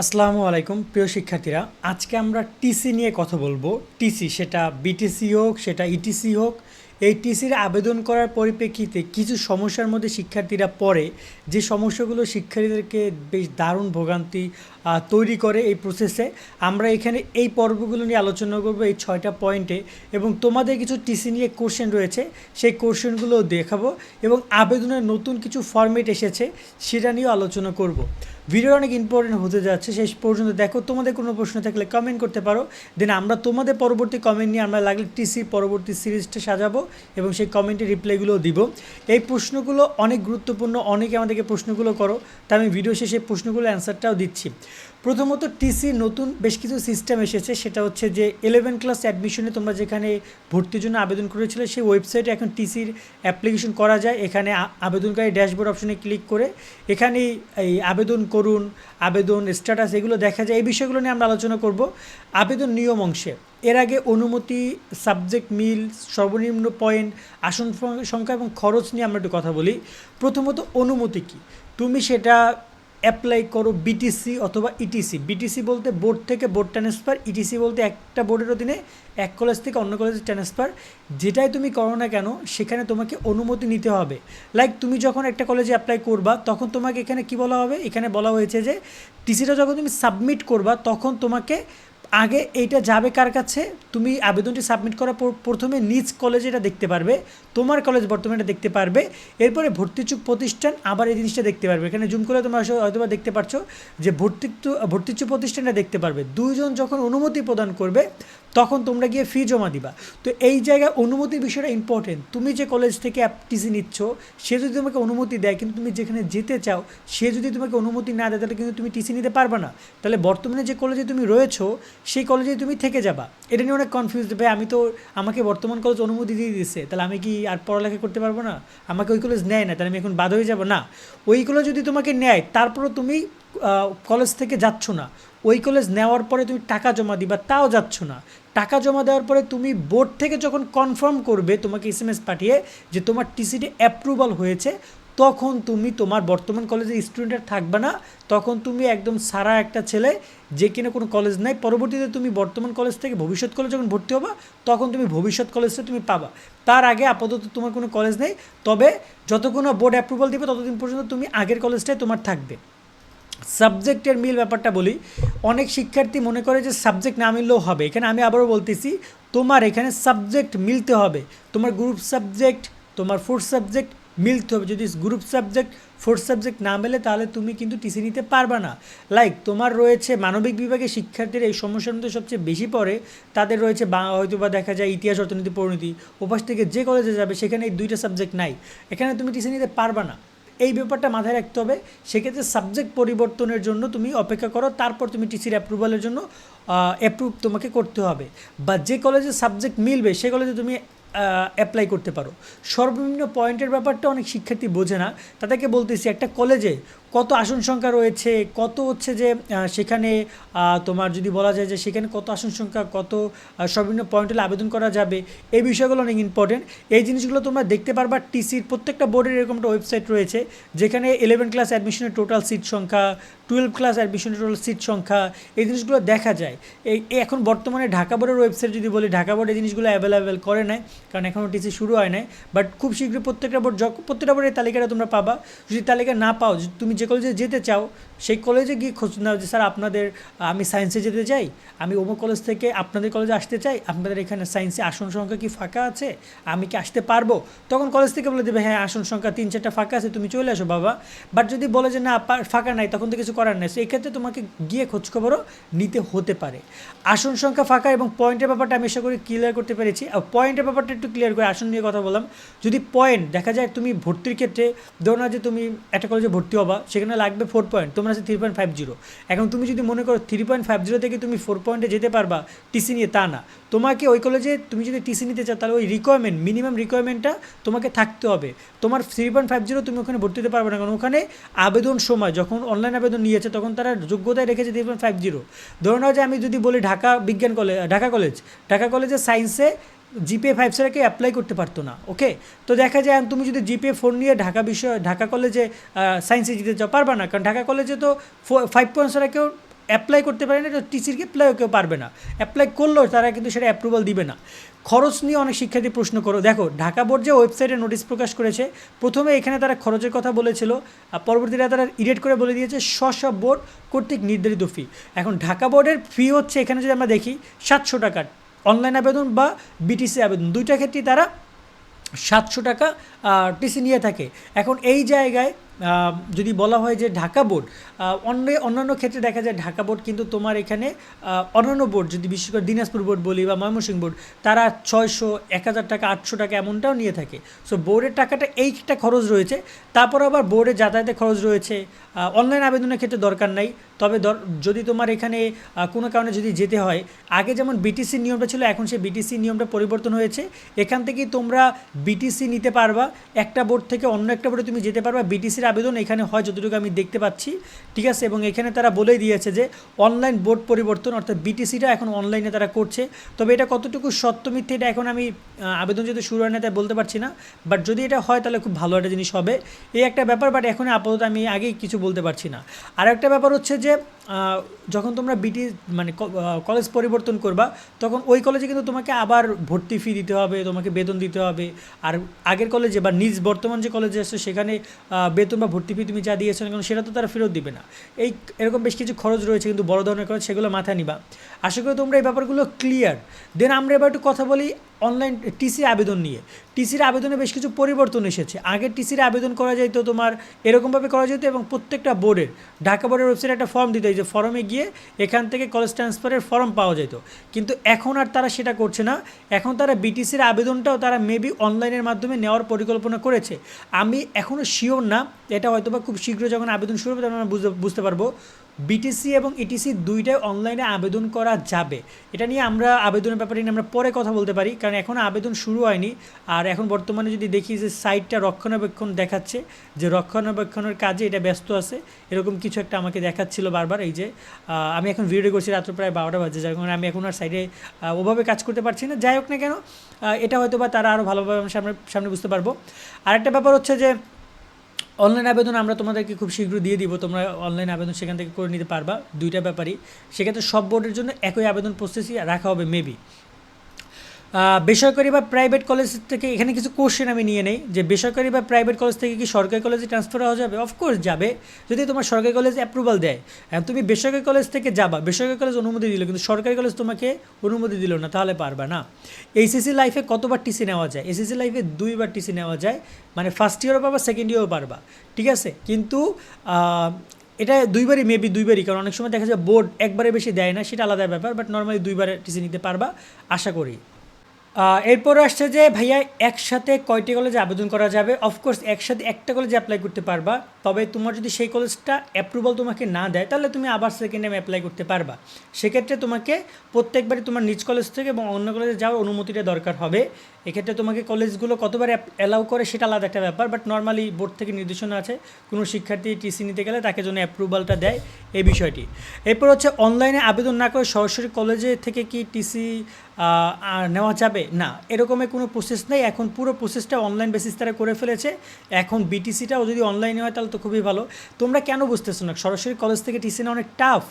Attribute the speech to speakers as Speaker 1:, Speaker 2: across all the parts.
Speaker 1: আসসালামু আলাইকুম প্রিয় শিক্ষার্থীরা, আজকে আমরা টিসি নিয়ে কথা বলবো। টিসি সেটা বিটিসি হোক, সেটা ইটিসি হোক, এই টিসির আবেদন করার পরিপ্রেক্ষিতে কিছু সমস্যার মধ্যে শিক্ষার্থীরা পড়ে, যে সমস্যাগুলো শিক্ষার্থীদেরকে বেশ দারুণ ভোগান্তি তৈরি করে এই প্রসেসে। আমরা এখানে এই পর্বগুলো নিয়ে আলোচনা করবো এই 6টা পয়েন্টে, এবং তোমাদের কিছু টিসি নিয়ে কোশ্চেন রয়েছে, সেই কোশ্চেনগুলো দেখাবো, এবং আবেদনের নতুন কিছু ফরম্যাট এসেছে সেটা নিয়েও আলোচনা করব। ভিডিও অনেক ইম্পর্টেন্ট হতে যাচ্ছে, শেষ পর্যন্ত দেখো। তোমাদের কোনো প্রশ্ন থাকলে কমেন্ট করতে পারো, দেন আমরা তোমাদের পরবর্তী কমেন্ট নিয়ে আমরা লাগলে টিসির পরবর্তী সিরিজটা সাজাবো এবং সেই কমেন্টের রিপ্লাইগুলোও দিব। এই প্রশ্নগুলো অনেক গুরুত্বপূর্ণ, অনেকে আমাদেরকে প্রশ্নগুলো করো, তাই আমি ভিডিও শেষে প্রশ্নগুলো অ্যান্সারটাও দিচ্ছি। প্রথমত টিসির নতুন বেশ কিছু সিস্টেম এসেছে, সেটা হচ্ছে যে 11 ক্লাস অ্যাডমিশনে তোমরা যেখানে ভর্তির জন্য আবেদন করেছিলে সেই ওয়েবসাইটে এখন টিসির অ্যাপ্লিকেশন করা যায়। এখানে আবেদনকারী ড্যাশবোর্ড অপশনে ক্লিক করে এখানেই এই আবেদন করুন, আবেদন স্ট্যাটাস এগুলো দেখা যায়। এই বিষয়গুলো নিয়ে আমরা আলোচনা করব আবেদন নিয়ম অংশে। এর আগে অনুমতি, সাবজেক্ট মিল, সর্বনিম্ন পয়েন্ট, আসন সংখ্যা এবং খরচ নিয়ে আমরা একটু কথা বলি। প্রথমত অনুমতি কী, তুমি সেটা অ্যাপ্লাই করো বিটিসি অথবা ইটিসি। বিটিসি বলতে বোর্ড থেকে বোর্ড ট্রান্সফার, ইটিসি বলতে একটা বোর্ডের অধীনে এক কলেজ থেকে অন্য কলেজে ট্রান্সফার। যেটাই তুমি করো না কেন সেখানে তোমাকে অনুমতি নিতে হবে। লাইক তুমি যখন একটা কলেজে অ্যাপ্লাই করবা তখন তোমাকে এখানে কি বলা হবে, এখানে বলা হয়েছে যে টিসিটা যখন তুমি সাবমিট করবা তখন তোমাকে আগে এইটা যাবে কার কাছে, তুমি আবেদনটি সাবমিট করার পর প্রথমে নিজ কলেজে এটা দেখতে পারবে, তোমার কলেজ বর্তমানে এটা দেখতে পারবে। এরপরে ভর্তিচ্ছুক প্রতিষ্ঠান আবার এই জিনিসটা দেখতে পারবে। এখানে জুম করে তোমরা হয়তো দেখতে পাচ্ছ যে ভর্তিচ্ছুক প্রতিষ্ঠানটা দেখতে পারবে। দুইজন যখন অনুমতি প্রদান করবে তখন তোমরা গিয়ে ফি জমা দিবা। তো এই জায়গায় অনুমতির বিষয়টা ইম্পর্টেন্ট। তুমি যে কলেজ থেকে টিসি নিচ্ছ সে যদি তোমাকে অনুমতি দেয়, কিন্তু তুমি যেখানে যেতে চাও সে যদি তোমাকে অনুমতি না দেয়, তাহলে কিন্তু তুমি টিসি নিতে পারবে না। তাহলে বর্তমানে যে কলেজে তুমি রয়েছো সেই কলেজেই তুমি থেকে যাবা। এটা নিয়ে অনেক কনফিউজ, ভাই আমাকে বর্তমান কলেজ অনুমতি দিয়ে দিচ্ছে, তাহলে আমি কি আর পড়ালেখা করতে পারবো না? আমাকে ওই কলেজ নেয় না, তাহলে আমি এখন বাদ হয়ে যাব না? ওই কলেজ যদি তোমাকে নেয় তারপরও তুমি কলেজ থেকে যাচ্ছ না, ওই কলেজ নেওয়ার পরে তুমি টাকা জমা দিবা, তাও যাচ্ছ না। টাকা জমা দেওয়ার পরে তুমি বোর্ড থেকে যখন কনফার্ম করবে তোমাকে এসএমএস পাঠিয়ে যে তোমার টিসিটি অ্যাপ্রুভাল হয়েছে, তখন তুমি তোমার বর্তমান কলেজের স্টুডেন্ট থাকবে না। তখন তুমি একদম সারা একটা ছেলে যে কিনা কোনো কলেজ নাই। পরবর্তীতে তুমি বর্তমান কলেজ থেকে ভবিষ্যৎ কলেজ যখন ভর্তি হবা তখন তুমি ভবিষ্যৎ কলেজটা তুমি পাবা। তার আগে আপাতত তোমার কোনো কলেজ নেই, তবে যতক্ষণ বোর্ড অ্যাপ্রুভাল দিবে ততদিন পর্যন্ত তুমি আগের কলেজটাই তোমার থাকবে। সাবজেক্টের মিল ব্যাপারটা বলি, অনেক শিক্ষার্থী মনে করে যে সাবজেক্ট না মিললেও হবে। এখানে আমি আবারও বলতেছি, তোমার এখানে সাবজেক্ট মিলতে হবে। তোমার গ্রুপ সাবজেক্ট, তোমার ফোর্থ সাবজেক্ট মিলতে হবে। যদি গ্রুপ সাবজেক্ট ফোর্থ সাবজেক্ট না মেলে তাহলে তুমি কিন্তু টিসি নিতে পারবে না। লাইক তোমার রয়েছে মানবিক বিভাগের শিক্ষার্থীরা এই সমস্যার মধ্যে সবচেয়ে বেশি পড়ে। তাদের রয়েছে হয়তো বা দেখা যায় ইতিহাস, অর্থনীতি, পরিণতি, ওপাশ থেকে যে কলেজে যাবে সেখানে এই দুইটা সাবজেক্ট নাই, এখানে তুমি টিসি নিতে পারবে না। এই ব্যাপারটা মাথায় রাখতে হবে। সেক্ষেত্রে সাবজেক্ট পরিবর্তনের জন্য তুমি অপেক্ষা করো, তারপর তুমি টিসির অ্যাপ্রুভালের জন্য অ্যাপ্রুভ তোমাকে করতে হবে। বা যে কলেজে সাবজেক্ট মিলবে সে কলেজে তুমি অ্যাপ্লাই করতে পারো। সর্বনিম্ন পয়েন্টের ব্যাপারটা অনেক শিক্ষার্থী বোঝে না। তাদেরকে বলতেছি, একটা কলেজে কত আসন সংখ্যা রয়েছে, কত হচ্ছে যে সেখানে তোমার যদি বলা যায় যে সেখানে কত আসন সংখ্যা, কত সর্বনিম্ন পয়েন্ট হলে আবেদন করা যাবে, এই বিষয়গুলো অনেক ইম্পর্টেন্ট। এই জিনিসগুলো তোমরা দেখতে পারবা টিসির প্রত্যেকটা বোর্ডের এরকম একটা ওয়েবসাইট রয়েছে, যেখানে 11 ক্লাস অ্যাডমিশনের টোটাল সিট সংখ্যা, 12 ক্লাস অ্যাডমিশনের টোটাল সিট সংখ্যা, এই জিনিসগুলো দেখা যায়। এখন বর্তমানে ঢাকা বোর্ডের ওয়েবসাইট যদি বলি, ঢাকা বোর্ড এই জিনিসগুলো অ্যাভেলেবেল করে নেয়, কারণ এখনও টিসি শুরু হয় নাই। বাট খুব শীঘ্রই প্রত্যেকটা বোর্ডের তালিকাটা তোমরা পাবা। যদি তালিকা না পাও, তুমি যে কলেজে যেতে চাও সেই কলেজে গিয়ে খোঁজ নাও যে স্যার আমি সায়েন্সে যেতে চাই, আমি অমুক কলেজ থেকে আপনাদের কলেজে আসতে চাই, আপনাদের এখানে সায়েন্সে আসন সংখ্যা কি ফাঁকা আছে, আমি কি আসতে পারবো? তখন কলেজ থেকে বলে দেবে হ্যাঁ আসন সংখ্যা 3-4টা ফাঁকা আছে, তুমি চলে আসো বাবা। বাট যদি বলে যে না ফাঁকা নাই, তখন তো কিছু করার নেই। এই ক্ষেত্রে তোমাকে গিয়ে খোঁজখবরও নিতে হতে পারে। আসন সংখ্যা ফাঁকা এবং পয়েন্টের ব্যাপারটা আমি আশা করি ক্লিয়ার করতে পেরেছি। আর পয়েন্টের ব্যাপারটা একটু ক্লিয়ার করে আসন নিয়ে কথা বললাম। যদি পয়েন্ট দেখা যায়, তুমি ভর্তির ক্ষেত্রে ধরো না যে তুমি একটা কলেজে ভর্তি হবা, সেখানে লাগবে 4 পয়েন্ট, তোমার আছে 3.50। এখন তুমি যদি মনে করো 3.50 থেকে তুমি 4 পয়েন্টে যেতে পারবা টিসি নিয়ে, তা না। তোমাকে ওই কলেজে তুমি যদি টিসি নিতে চাও তাহলে ওই মিনিমাম রিকোয়ারমেন্টটা তোমাকে থাকতে হবে। তোমার 3.50 তুমি ওখানে ভর্তি হতে পারবে না, কারণ ওখানে আবেদন সময় যখন অনলাইন আবেদন নিয়েছে তখন তারা যোগ্যতায় রেখেছে 3.50। ধরো না যে আমি যদি বলি ঢাকা কলেজে সায়েন্সে জিপিএ 5 ছাড়া কেউ অ্যাপ্লাই করতে পারতো না। ওকে, তো দেখা যায় তুমি যদি জিপিএ 4 নিয়ে ঢাকা কলেজে সায়েন্সে যেতে চাও পারবা না, কারণ ঢাকা কলেজে তো 5 পয়েন্ট ছাড়া কেউ অ্যাপ্লাই করতে পারে না, তো টিসির অ্যাপ্লাইও কেউ পারবে না। অ্যাপ্লাই করলেও তারা কিন্তু সেটা অ্যাপ্রুভাল দিবে না। খরচ নিয়ে অনেক শিক্ষার্থী প্রশ্ন করো, দেখো ঢাকা বোর্ড যে ওয়েবসাইটে নোটিশ প্রকাশ করেছে, প্রথমে এখানে তারা খরচের কথা বলেছিল, আর পরবর্তীতে তারা ইডিট করে বলে দিয়েছে স্ব বোর্ড কর্তৃক নির্ধারিত ফি। এখন ঢাকা বোর্ডের ফি হচ্ছে, এখানে যদি আমরা দেখি 700 টাকা অনলাইন আবেদন বা বিটিসি আবেদন, দুইটা ক্ষেত্রেই তারা 700 টাকা টিসি নিয়ে থাকে। এখন এই জায়গায় যদি বলা হয় যে ঢাকা বোর্ড, অন্যান্য ক্ষেত্রে দেখা যায় ঢাকা বোর্ড কিন্তু তোমার এখানে অন্যান্য বোর্ড যদি বিশেষ করে দিনাজপুর বোর্ড বলি বা ময়মনসিংহ বোর্ড, তারা 600, 1000 টাকা, 800 টাকা এমনটাও নিয়ে থাকে। সো বোর্ডের টাকাটা এইটা খরচ রয়েছে। তারপর আবার বোর্ডের যাতায়াতের খরচ রয়েছে। অনলাইন আবেদনের ক্ষেত্রে দরকার নাই, তবে যদি তোমার এখানে কোনো কারণে যদি যেতে হয়, আগে যেমন বিটিসি নিয়মটা ছিল, এখন সেই বিটিসি নিয়মটা পরিবর্তন হয়েছে। এখান থেকেই তোমরা বিটিসি নিতে পারবা, একটা বোর্ড থেকে অন্য একটা বোর্ডে তুমি যেতে পারবা। বিটিসির আবেদন এখানে হয় যতটুকু আমি দেখতে পাচ্ছি, ঠিক আছে। এবং এখানে তারা বলেই দিয়েছে যে অনলাইন বোর্ড পরিবর্তন, অর্থাৎ বিটিসিটা এখন অনলাইনে তারা করছে। তবে এটা কতটুকু সত্য মিথ্যে এটা এখন আমি আবেদন যদি শুরু হয় না তাই বলতে পারছি না, বাট যদি এটা হয় তাহলে খুব ভালো একটা জিনিস হবে, এই একটা ব্যাপার। বাট এখন আপাতত আমি আগেই কিছু বলতে পারছি না। আর একটা ব্যাপার হচ্ছে যে যখন তোমরা মানে কলেজ পরিবর্তন করবা, তখন ওই কলেজে কিন্তু তোমাকে আবার ভর্তি ফি দিতে হবে, তোমাকে বেতন দিতে হবে। আর আগের কলেজে বা বর্তমান যে কলেজে আসছে সেখানে বেতন বা ভর্তি ফি তুমি যা দিয়েছো না কারণ সেটা তো তারা ফেরত দিবে না। এরকম বেশ কিছু খরচ রয়েছে কিন্তু বড় ধরনের খরচ, সেগুলো মাথায় নিবা। আশা করি তোমরা এই ব্যাপারগুলো ক্লিয়ার। দেন আমরা এবার একটু কথা বলি অনলাইন টিসি আবেদন নিয়ে। টিসির আবেদনে বেশ কিছু পরিবর্তন এসেছে। আগে টিসির আবেদন করা যেত তোমার এরকমভাবে করা যেত, এবং প্রত্যেকটা বোর্ডের ঢাকা বোর্ডের ওয়েবসাইটে একটা ফর্ম দিতে হয়, যে ফর্মে গিয়ে এখান থেকে কলেজ ট্রান্সফারের ফর্ম পাওয়া যেত। কিন্তু এখন আর তারা সেটা করছে না। এখন তারা বিটিসির আবেদনটাও তারা মেবি অনলাইনের মাধ্যমে নেওয়ার পরিকল্পনা করেছে। আমি এখনও শিওর না, এটা হয়তো বা খুব শীঘ্র যখন আবেদন শুরু হবে তখন আমরা বুঝতে পারবো। বিটিসি এবং ইটিসি দুইটাই অনলাইনে আবেদন করা যাবে। এটা নিয়ে আমরা আবেদনের ব্যাপারে নিয়ে আমরা পরে কথা বলতে পারি, কারণ এখন আবেদন শুরু হয়নি। আর এখন বর্তমানে যদি দেখি যে সাইটটা রক্ষণাবেক্ষণ দেখাচ্ছে, যে রক্ষণাবেক্ষণের কাজে এটা ব্যস্ত আছে, এরকম কিছু একটা আমাকে দেখাচ্ছিল বারবার। এই যে আমি এখন ভিডিও করছি রাত্র প্রায় 12টা বাজে, যার কারণে আমি এখন আর সাইডে ওভাবে কাজ করতে পারছি না। যাই হোক না কেন, এটা হয়তো বা তারা আরও ভালোভাবে সামনে বুঝতে পারবো। আরেকটা ব্যাপার হচ্ছে যে অনলাইন আবেদন আমরা তোমাদেরকে খুব শীঘ্র দিয়ে দিব, তোমরা অনলাইন আবেদন সেখান থেকে করে নিতে পারবা। দুইটা ব্যাপারই, সেক্ষেত্রে সব বোর্ডের জন্য একই আবেদন প্রসেসই রাখা হবে মেবি। বেসরকারি বা প্রাইভেট কলেজ থেকে এখানে কিছু কোশ্চেন আমি নিয়ে নেই, যে বেসরকারি বা প্রাইভেট কলেজ থেকে কি সরকারি কলেজে ট্রান্সফার হওয়া যাবে? অফকোর্স যাবে, যদি তোমার সরকারি কলেজ অ্যাপ্রুভাল দেয়। তুমি বেসরকারি কলেজ থেকে যাবা, বেসরকারি কলেজ অনুমতি দিল কিন্তু সরকারি কলেজ তোমাকে অনুমতি দিল না, তাহলে পারবা না। এইচএসসি লাইফে কতবার টিসি নেওয়া যায়? এসএসসি লাইফে 2বার টিসি নেওয়া যায়, মানে ফার্স্ট ইয়ারও পারবা, সেকেন্ড ইয়ারও পারবা, ঠিক আছে। কিন্তু এটা মেবি দুইবারই, কারণ অনেক সময় দেখা যায় বোর্ড একবারে বেশি দেয় না, সেটা আলাদা ব্যাপার। বাট নর্মালি 2বার টিসি নিতে পারবা আশা করি। এরপর আসছে যে ভাইয়া একসাথে কয়টি কলেজে আবেদন করা যাবে? অফকোর্স একসাথে একটা কলেজে অ্যাপ্লাই করতে পারবা, তবে তোমার যদি সেই কলেজটা অ্যাপ্রুভাল তোমাকে না দেয় তাহলে তুমি আবার সেকেন্ড টাইম অ্যাপ্লাই করতে পারবা। সেক্ষেত্রে তোমাকে প্রত্যেকবারই তোমার নিজ কলেজ থেকে এবং অন্য কলেজে যাওয়ার অনুমতিটা দরকার হবে। এক্ষেত্রে তোমাকে কলেজগুলো কতবার অ্যালাউ করে সেটা আলাদা একটা ব্যাপার, বাট নর্মালি বোর্ড থেকে নির্দেশনা আছে কোনো শিক্ষার্থী টিসি নিতে গেলে তাকে জন্য অ্যাপ্রুভালটা দেয়, এই বিষয়টি। এরপর হচ্ছে অনলাইনে আবেদন না করে সরাসরি কলেজে থেকে কি টিসি নেওয়া যাবে? না, এরকমের কোনো প্রসেস নেই। এখন পুরো প্রসেসটা অনলাইন বেসিস তারা করে ফেলেছে। এখন বিটিসিটাও যদি অনলাইনে হয় তাহলে তো খুবই ভালো। তোমরা কেন বুঝতেছো না? সরাসরি কলেজ থেকে টিসি নেওয়া অনেক টাফ,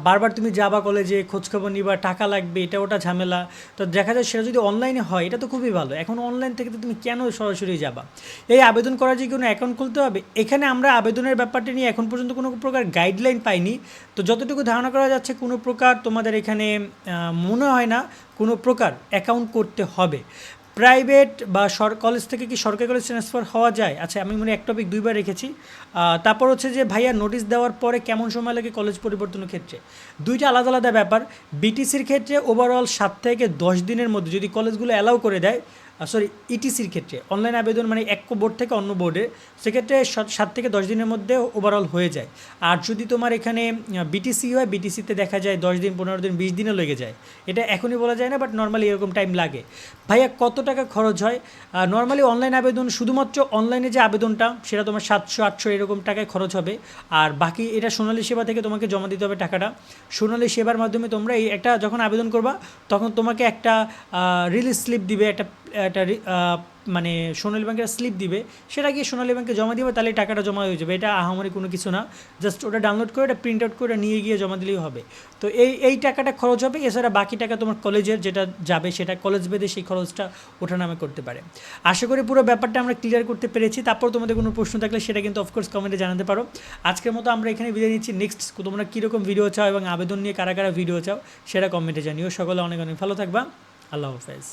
Speaker 1: বারবার তুমি যাবা কলেজে, খোঁজখবর নিবা, টাকা লাগবে, এটা ওটা ঝামেলা। তো দেখা যায় সেটা যদি অনলাইনে হয় এটা তো খুবই ভালো। এখন অনলাইন থেকে তো তুমি কেন সরাসরি যাবা? এই আবেদন করার যে কোনো অ্যাকাউন্ট খুলতে হবে, এখানে আমরা আবেদনের ব্যাপারটা নিয়ে এখন পর্যন্ত কোনো প্রকার গাইডলাইন পাইনি। তো যতটুকু ধারণা করা যাচ্ছে কোনো প্রকার তোমাদের এখানে মনে হয় না কোনো প্রকার অ্যাকাউন্ট করতে হবে। প্রাইভেট বা কলেজ থেকে কি সরকারি কলেজ ট্রান্সফার হওয়া যায়? আচ্ছা, আমি মনে এক টপিক 2বার রেখেছি। তারপর হচ্ছে যে ভাইয়া নোটিশ দেওয়ার পরে কেমন সময় লাগে কলেজ পরিবর্তনের ক্ষেত্রে? দুইটা আলাদা আলাদা ব্যাপার। বিটিসির ক্ষেত্রে ওভারঅল 7 থেকে 10 দিনের মধ্যে যদি কলেজগুলো অ্যালাউ করে দেয়, ইটিসির ক্ষেত্রে অনলাইন আবেদন মানে এক বোর্ড থেকে অন্য বোর্ডে, সেক্ষেত্রে 7 থেকে 10 দিনের মধ্যে ওভারঅল হয়ে যায়। আর যদি তোমার এখানে বিটিসি হয়, বিটিসিতে দেখা যায় 10 দিন, 15 দিন, 20 দিনও লেগে যায়। এটা এখনই বলা যায় না, বাট নর্মালি এরকম টাইম লাগে। ভাইয়া কত টাকা খরচ হয়? নর্মালি অনলাইন আবেদন, শুধুমাত্র অনলাইনে যে আবেদনটা সেটা তোমার 700-800 এরকম টাকায় খরচ হবে। আর বাকি এটা সোনালী সেবা থেকে তোমাকে জমা দিতে হবে টাকাটা। সোনালী সেবার মাধ্যমে তোমরা এই একটা যখন আবেদন করবা তখন তোমাকে একটা রিলিজ স্লিপ দিবে, একটা মানে সোনালী ব্যাংকের স্লিপ দিবে, সেটা গিয়ে সোনালী ব্যাংকে জমা দিবে, তাহলে টাকাটা জমা হয়ে যাবে। এটা আহামরি কোনো কিছু না, জাস্ট ওটা ডাউনলোড করে ওটা প্রিন্ট আউট করে নিয়ে গিয়ে জমা দিলেই হবে। তো এই টাকাটা খরচ হবে, এছাড়া বাকি টাকা তোমার কলেজের যেটা যাবে সেটা কলেজ বেঁধে সেই খরচটা ওঠানামা করতে পারে। আশা করি পুরো ব্যাপারটা আমরা ক্লিয়ার করতে পেরেছি। তারপর তোমাদের কোনো প্রশ্ন থাকলে সেটা কিন্তু অফকোর্স কমেন্টে জানাতে পারো। আজকের মতো আমরা এখানে বিদায় নিচ্ছি। নেক্সট তোমরা কীরকম ভিডিও চাও এবং আবেদন নিয়ে কারা কারা ভিডিও চাও সেটা কমেন্টে জানিও। সকলে অনেক অনেক ভালো থাকবা। আল্লাহ হাফেজ।